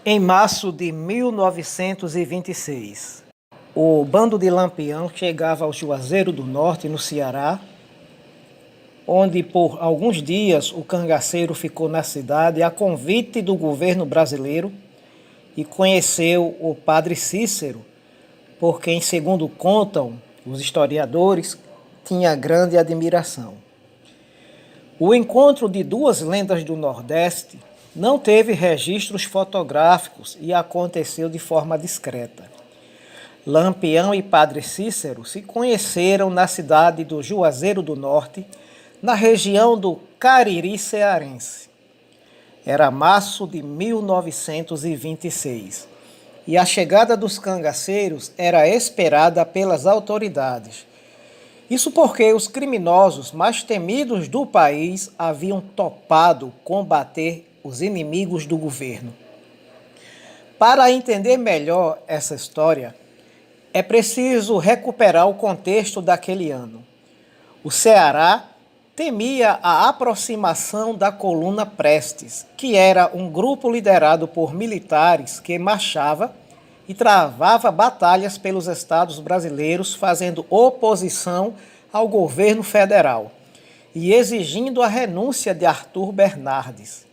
Em março de 1926, o bando de Lampião chegava ao Juazeiro do Norte, no Ceará, onde por alguns dias o cangaceiro ficou na cidade a convite do governo brasileiro e conheceu o padre Cícero, por quem, segundo contam os historiadores, tinha grande admiração. O encontro de duas lendas do Nordeste não teve registros fotográficos e aconteceu de forma discreta. Lampião e Padre Cícero se conheceram na cidade do Juazeiro do Norte, na região do Cariri cearense. Era março de 1926 e a chegada dos cangaceiros era esperada pelas autoridades. Isso porque os criminosos mais temidos do país haviam topado combater os inimigos do governo. Para entender melhor essa história, é preciso recuperar o contexto daquele ano. O Ceará temia a aproximação da Coluna Prestes, que era um grupo liderado por militares que marchava e travava batalhas pelos estados brasileiros, fazendo oposição ao governo federal e exigindo a renúncia de Arthur Bernardes.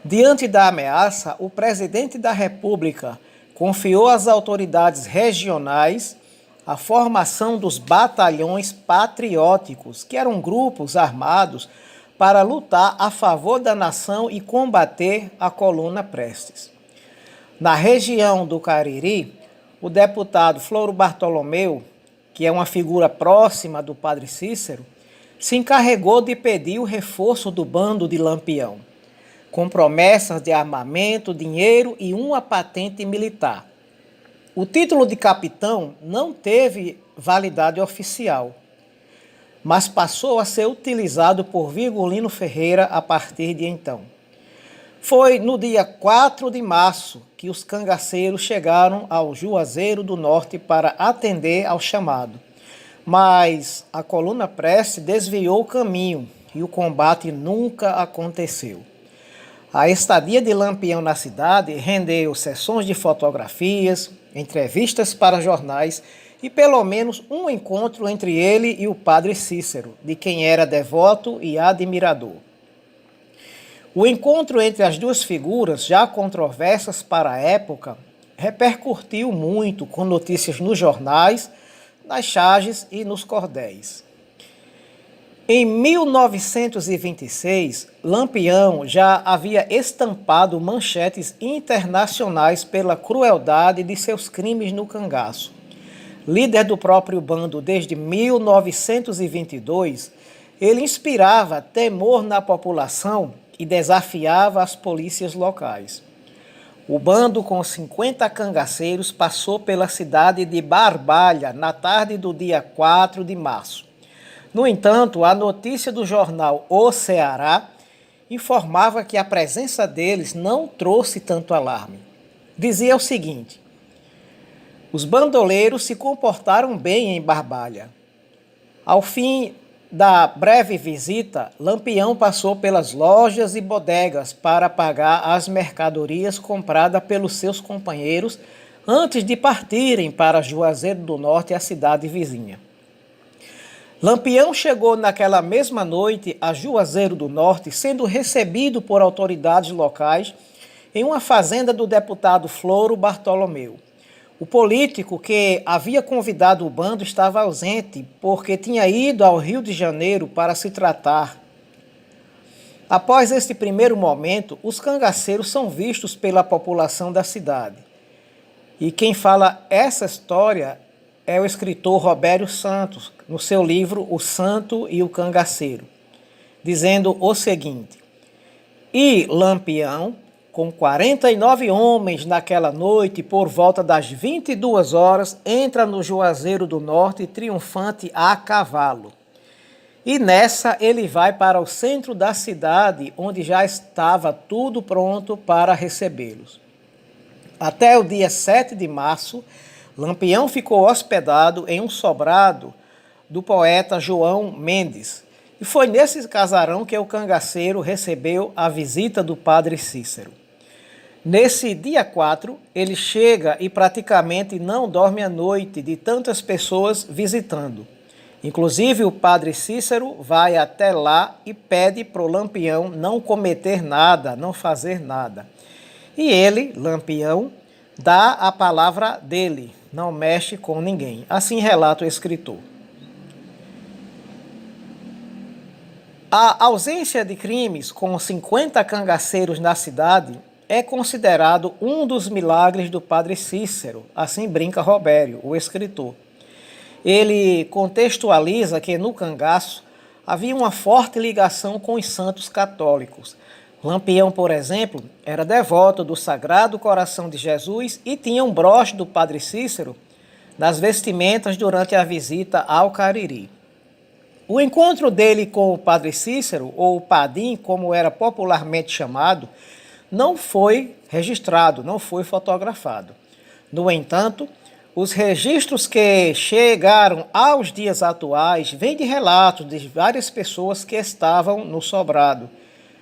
Diante da ameaça, o presidente da República confiou às autoridades regionais a formação dos batalhões patrióticos, que eram grupos armados para lutar a favor da nação e combater a Coluna Prestes. Na região do Cariri, o deputado Floro Bartolomeu, que é uma figura próxima do padre Cícero, se encarregou de pedir o reforço do bando de Lampião, com promessas de armamento, dinheiro e uma patente militar. O título de capitão não teve validade oficial, mas passou a ser utilizado por Virgulino Ferreira a partir de então. Foi no dia 4 de março que os cangaceiros chegaram ao Juazeiro do Norte para atender ao chamado. Mas a Coluna Prestes desviou o caminho e o combate nunca aconteceu. A estadia de Lampião na cidade rendeu sessões de fotografias, entrevistas para jornais e pelo menos um encontro entre ele e o padre Cícero, de quem era devoto e admirador. O encontro entre as duas figuras, já controversas para a época, repercutiu muito com notícias nos jornais, nas charges e nos cordéis. Em 1926, Lampião já havia estampado manchetes internacionais pela crueldade de seus crimes no cangaço. Líder do próprio bando desde 1922, ele inspirava temor na população e desafiava as polícias locais. O bando, com 50 cangaceiros, passou pela cidade de Barbalha na tarde do dia 4 de março. No entanto, a notícia do jornal O Ceará informava que a presença deles não trouxe tanto alarme. Dizia o seguinte: os bandoleiros se comportaram bem em Barbalha. Ao fim da breve visita, Lampião passou pelas lojas e bodegas para pagar as mercadorias compradas pelos seus companheiros antes de partirem para Juazeiro do Norte, a cidade vizinha. Lampião chegou naquela mesma noite a Juazeiro do Norte, sendo recebido por autoridades locais em uma fazenda do deputado Floro Bartolomeu. O político que havia convidado o bando estava ausente porque tinha ido ao Rio de Janeiro para se tratar. Após este primeiro momento, os cangaceiros são vistos pela população da cidade. E quem fala essa história é o escritor Robério Santos, no seu livro O Santo e o Cangaceiro, dizendo o seguinte: e Lampião, com 49 homens naquela noite, por volta das 22 horas, entra no Juazeiro do Norte triunfante a cavalo. E nessa ele vai para o centro da cidade, onde já estava tudo pronto para recebê-los. Até o dia 7 de março, Lampião ficou hospedado em um sobrado do poeta João Mendes. E foi nesse casarão que o cangaceiro recebeu a visita do padre Cícero. Nesse dia 4, ele chega e praticamente não dorme à noite de tantas pessoas visitando. Inclusive, o padre Cícero vai até lá e pede para o Lampião não cometer nada, não fazer nada. E ele, Lampião, dá a palavra dele, não mexe com ninguém. Assim relata o escritor. A ausência de crimes com 50 cangaceiros na cidade é considerado um dos milagres do padre Cícero, assim brinca Robério, o escritor. Ele contextualiza que no cangaço havia uma forte ligação com os santos católicos. Lampião, por exemplo, era devoto do Sagrado Coração de Jesus e tinha um broche do padre Cícero nas vestimentas durante a visita ao Cariri. O encontro dele com o padre Cícero, ou Padim, como era popularmente chamado, não foi registrado, não foi fotografado. No entanto, os registros que chegaram aos dias atuais vêm de relatos de várias pessoas que estavam no sobrado,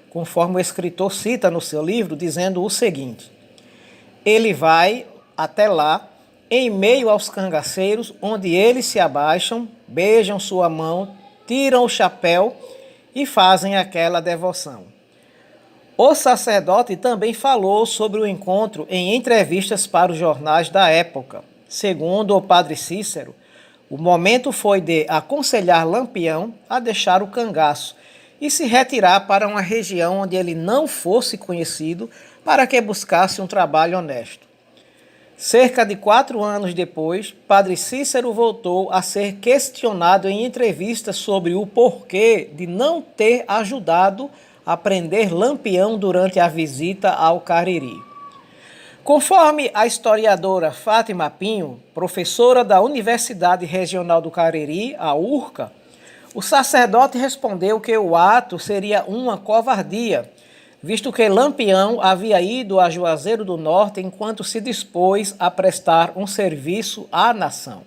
conforme o escritor cita no seu livro, dizendo o seguinte: ele vai até lá, em meio aos cangaceiros, onde eles se abaixam, beijam sua mão, tiram o chapéu e fazem aquela devoção. O sacerdote também falou sobre o encontro em entrevistas para os jornais da época. Segundo o padre Cícero, o momento foi de aconselhar Lampião a deixar o cangaço e se retirar para uma região onde ele não fosse conhecido para que buscasse um trabalho honesto. Cerca de 4 anos depois, padre Cícero voltou a ser questionado em entrevistas sobre o porquê de não ter ajudado a prender Lampião durante a visita ao Cariri. Conforme a historiadora Fátima Pinho, professora da Universidade Regional do Cariri, a URCA, o sacerdote respondeu que o ato seria uma covardia, visto que Lampião havia ido a Juazeiro do Norte enquanto se dispôs a prestar um serviço à nação.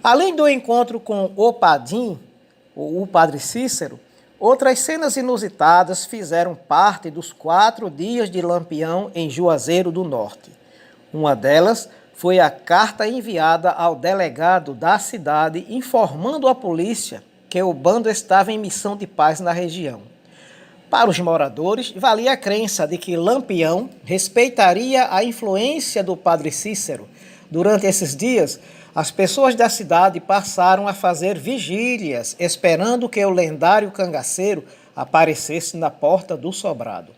Além do encontro com o Padim, ou o padre Cícero, outras cenas inusitadas fizeram parte dos 4 dias de Lampião em Juazeiro do Norte. Uma delas foi a carta enviada ao delegado da cidade informando a polícia que o bando estava em missão de paz na região. Para os moradores, valia a crença de que Lampião respeitaria a influência do padre Cícero. Durante esses dias, as pessoas da cidade passaram a fazer vigílias, esperando que o lendário cangaceiro aparecesse na porta do sobrado.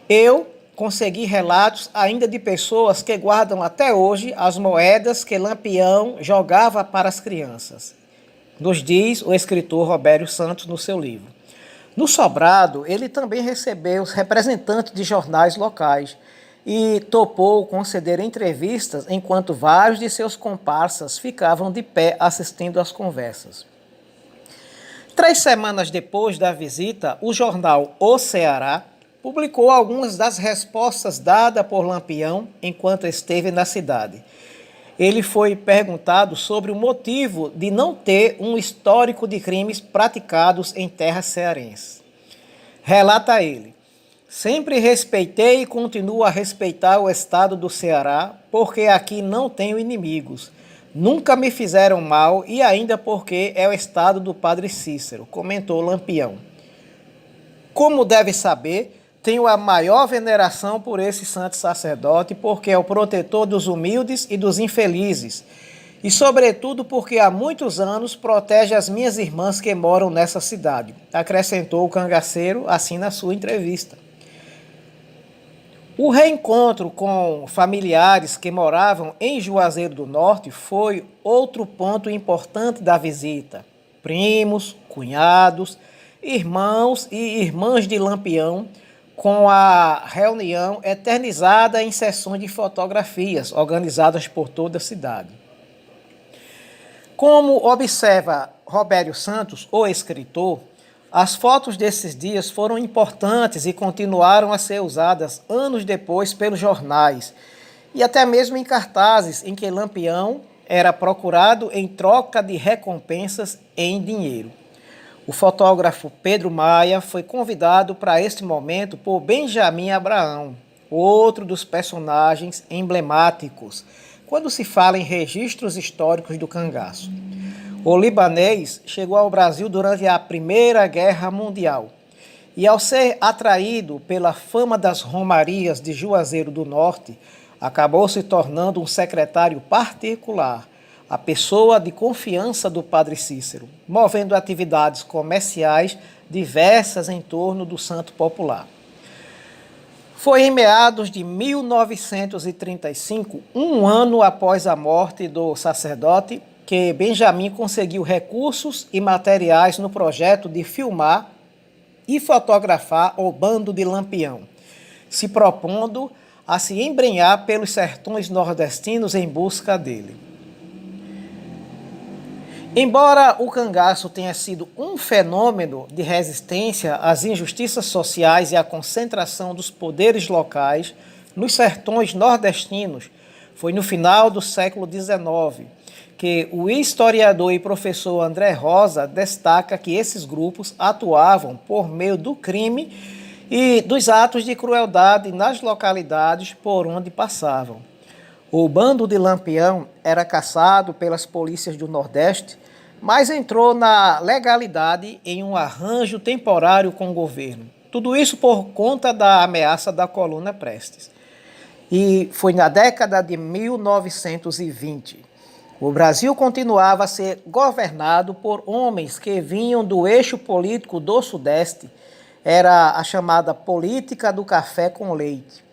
Eu consegui relatos ainda de pessoas que guardam até hoje as moedas que Lampião jogava para as crianças, nos diz o escritor Robério Santos no seu livro. No sobrado, ele também recebeu os representantes de jornais locais e topou conceder entrevistas enquanto vários de seus comparsas ficavam de pé assistindo às conversas. 3 semanas depois da visita, o jornal O Ceará publicou algumas das respostas dadas por Lampião enquanto esteve na cidade. Ele foi perguntado sobre o motivo de não ter um histórico de crimes praticados em terras cearenses. Relata ele: sempre respeitei e continuo a respeitar o estado do Ceará, porque aqui não tenho inimigos. Nunca me fizeram mal e ainda porque é o estado do padre Cícero, comentou Lampião. Como deve saber, tenho a maior veneração por esse santo sacerdote, porque é o protetor dos humildes e dos infelizes, e sobretudo porque há muitos anos protege as minhas irmãs que moram nessa cidade, acrescentou o cangaceiro assim na sua entrevista. O reencontro com familiares que moravam em Juazeiro do Norte foi outro ponto importante da visita. Primos, cunhados, irmãos e irmãs de Lampião, com a reunião eternizada em sessões de fotografias organizadas por toda a cidade. Como observa Robério Santos, o escritor, as fotos desses dias foram importantes e continuaram a ser usadas anos depois pelos jornais e até mesmo em cartazes em que Lampião era procurado em troca de recompensas em dinheiro. O fotógrafo Pedro Maia foi convidado para este momento por Benjamin Abraão, outro dos personagens emblemáticos quando se fala em registros históricos do cangaço. O libanês chegou ao Brasil durante a Primeira Guerra Mundial e, ao ser atraído pela fama das romarias de Juazeiro do Norte, acabou se tornando um secretário particular, a pessoa de confiança do padre Cícero, movendo atividades comerciais diversas em torno do Santo Popular. Foi em meados de 1935, um ano após a morte do sacerdote, que Benjamin conseguiu recursos e materiais no projeto de filmar e fotografar o bando de Lampião, se propondo a se embrenhar pelos sertões nordestinos em busca dele. Embora o cangaço tenha sido um fenômeno de resistência às injustiças sociais e à concentração dos poderes locais nos sertões nordestinos, foi no final do século XIX que o historiador e professor André Rosa destaca que esses grupos atuavam por meio do crime e dos atos de crueldade nas localidades por onde passavam. O bando de Lampião era caçado pelas polícias do Nordeste, mas entrou na legalidade em um arranjo temporário com o governo. Tudo isso por conta da ameaça da coluna Prestes. E foi na década de 1920. O Brasil continuava a ser governado por homens que vinham do eixo político do Sudeste. Era a chamada política do café com leite.